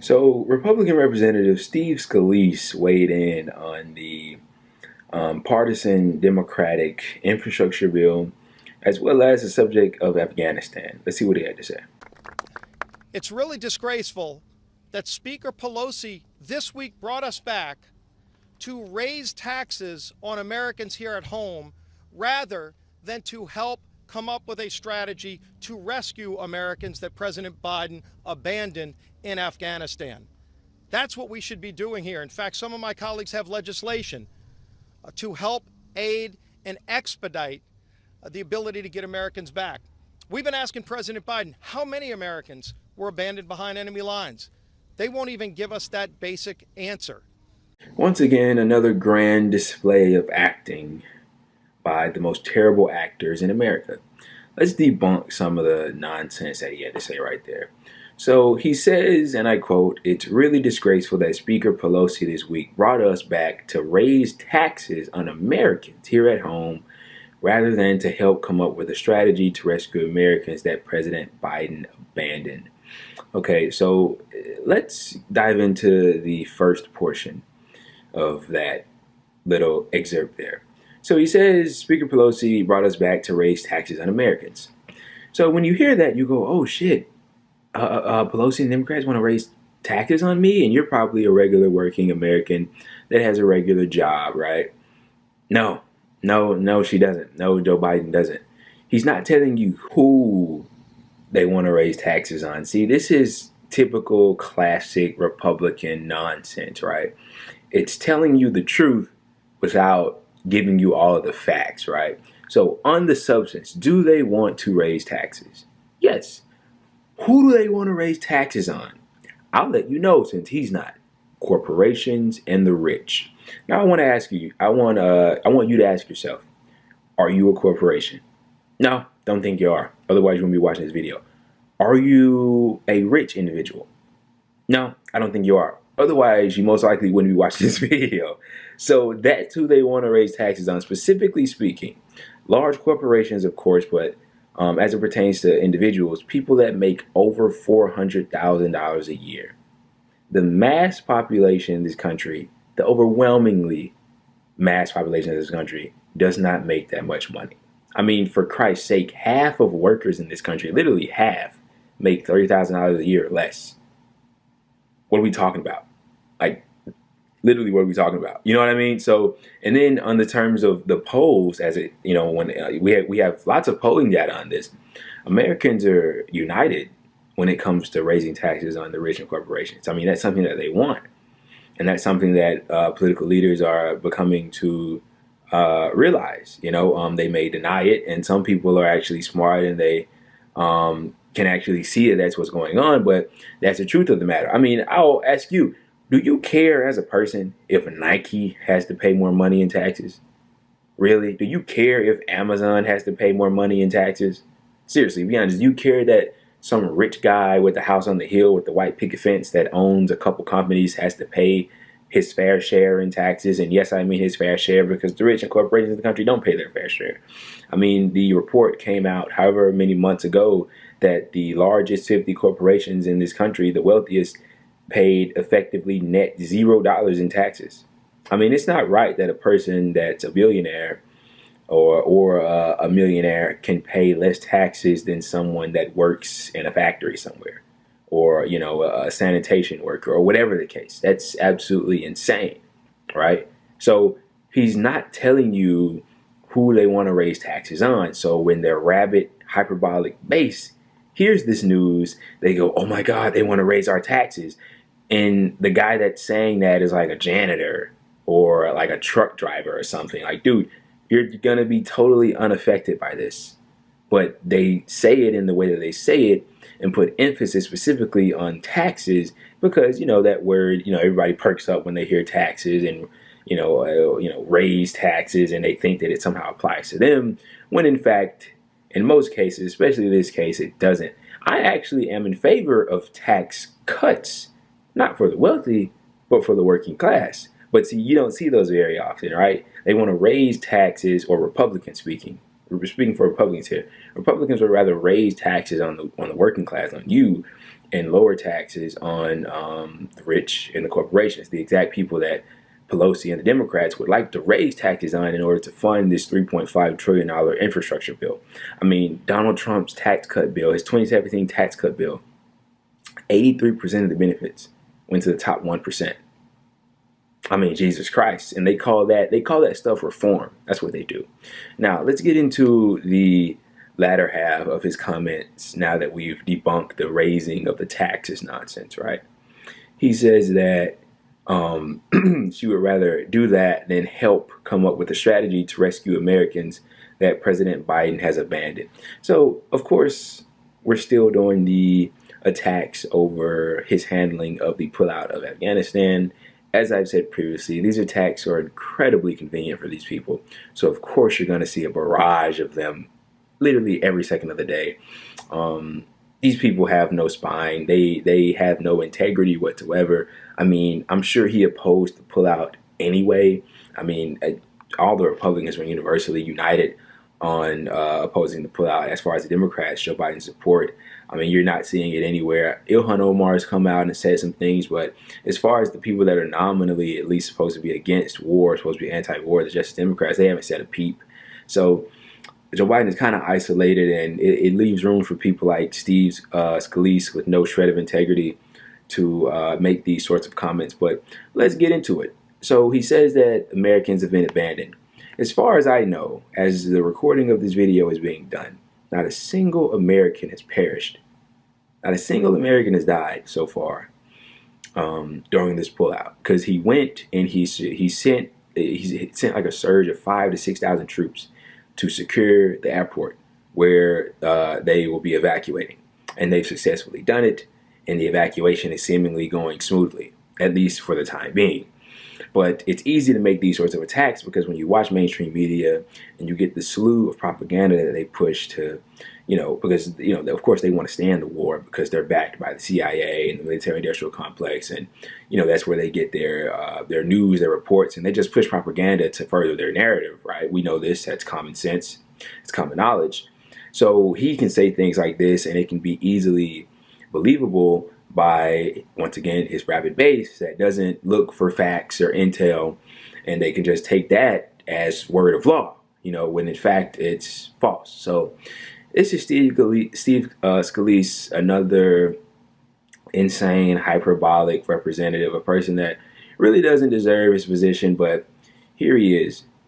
So, Republican Representative Steve Scalise weighed in on the partisan Democratic infrastructure bill, as well as the subject of Afghanistan. Let's see what he had to say. It's really disgraceful that Speaker Pelosi this week brought us back to raise taxes on Americans here at home rather than to help come up with a strategy to rescue Americans that President Biden abandoned in Afghanistan. That's what we should be doing here. In fact, some of my colleagues have legislation to help aid and expedite the ability to get Americans back. We've been asking President Biden how many Americans were abandoned behind enemy lines. They won't even give us that basic answer. Once again, another grand display of acting by the most terrible actors in America. Let's debunk some of the nonsense that he had to say right there. So he says, and I quote, "It's really disgraceful that Speaker Pelosi this week brought us back to raise taxes on Americans here at home rather than to help come up with a strategy to rescue Americans that President Biden abandoned." Okay, so let's dive into the first portion of that little excerpt there. So he says, Speaker Pelosi brought us back to raise taxes on Americans. So when you hear that, you go, oh shit, Pelosi and Democrats want to raise taxes on me? And you're probably a regular working American that has a regular job, right? No, she doesn't. No, Joe Biden doesn't. He's not telling you who they want to raise taxes on. See, this is typical classic Republican nonsense, right? It's telling you the truth without giving you all of the facts, right? So on the substance, do they want to raise taxes? Yes. Who do they want to raise taxes on? I'll let you know since he's not. Corporations and the rich. Now I want to ask you, I want you to ask yourself, are you a corporation? No, don't think you are. Otherwise you wouldn't be watching this video. Are you a rich individual? No, I don't think you are. Otherwise, you most likely wouldn't be watching this video. So that's who they want to raise taxes on, specifically speaking. Large corporations, of course, but as it pertains to individuals, people that make over $400,000 a year. The mass population in this country, the overwhelmingly mass population of this country, does not make that much money. I mean, for Christ's sake, half of workers in this country, literally half, make $30,000 a year or less. What are we talking about? Like, literally, what are we talking about? You know what I mean? So, and then on the terms of the polls, as it, you know, when we have lots of polling data on this, Americans are united when it comes to raising taxes on the rich and corporations. I mean, that's something that they want, and that's something that political leaders are becoming to realize. You know, they may deny it, and some people are actually smart and they can actually see that that's what's going on, but that's the truth of the matter. I mean, I'll ask you, do you care as a person if Nike has to pay more money in taxes? Really? Do you care if Amazon has to pay more money in taxes? Seriously, be honest. Do you care that some rich guy with the house on the hill with the white picket fence that owns a couple companies has to pay his fair share in taxes? And yes, I mean his fair share because the rich and corporations in the country don't pay their fair share. I mean, the report came out however many months ago that the largest 50 corporations in this country, the wealthiest, paid effectively net $0 in taxes. I mean, it's not right that a person that's a billionaire or a millionaire can pay less taxes than someone that works in a factory somewhere, or, you know, a sanitation worker, or whatever the case. That's absolutely insane, right? So he's not telling you who they want to raise taxes on. So when their rabid, hyperbolic base hears this news, they go, oh my God, they want to raise our taxes. And the guy that's saying that is like a janitor or like a truck driver or something. Like, dude, you're going to be totally unaffected by this. But they say it in the way that they say it and put emphasis specifically on taxes because, you know, that word, you know, everybody perks up when they hear taxes and, raise taxes, and they think that it somehow applies to them, when in fact, in most cases, especially this case, it doesn't. I actually am in favor of tax cuts, not for the wealthy, but for the working class. But see, you don't see those very often, right? They want to raise taxes, or Republicans speaking. We're speaking for Republicans here. Republicans would rather raise taxes on the working class, on you, and lower taxes on the rich and the corporations, the exact people that Pelosi and the Democrats would like to raise taxes on in order to fund this $3.5 trillion infrastructure bill. I mean, Donald Trump's tax cut bill, his 2017 tax cut bill, 83% of the benefits went to the top 1%. I mean, Jesus Christ. And they call that stuff reform. That's what they do. Now, let's get into the latter half of his comments now that we've debunked the raising of the taxes nonsense, right? He says that she would rather do that than help come up with a strategy to rescue Americans that President Biden has abandoned. So, of course, we're still doing the attacks over his handling of the pullout of Afghanistan. As I've said previously, these attacks are incredibly convenient for these people. So, of course, you're going to see a barrage of them literally every second of the day. These people have no spine. They have no integrity whatsoever. I mean, I'm sure he opposed the pullout anyway. I mean, all the Republicans were universally united on opposing the pullout. As far as the Democrats, Joe Biden's support, I mean, you're not seeing it anywhere. Ilhan Omar has come out and said some things, but as far as the people that are nominally at least supposed to be against war, supposed to be anti-war, the Justice Democrats, they haven't said a peep. So Joe Biden is kind of isolated, and it leaves room for people like Steve Scalise with no shred of integrity to make these sorts of comments. But let's get into it. So he says that Americans have been abandoned. As far as I know, as the recording of this video is being done, not a single American has perished. Not a single American has died so far during this pullout, because he went and he sent like a surge of 5,000 to 6,000 troops to secure the airport where they will be evacuating, and they've successfully done it, and the evacuation is seemingly going smoothly, at least for the time being. But it's easy to make these sorts of attacks because when you watch mainstream media and you get the slew of propaganda that they push to, because, of course they want to stay in the war because they're backed by the CIA and the military-industrial complex. And, that's where they get their news, their reports, and they just push propaganda to further their narrative, right? We know this. That's common sense. It's common knowledge. So he can say things like this and it can be easily believable by, once again, his rabid base that doesn't look for facts or intel, and they can just take that as word of law, when in fact it's false. So this is Steve Scalise, another insane, hyperbolic representative, a person that really doesn't deserve his position, but here he is.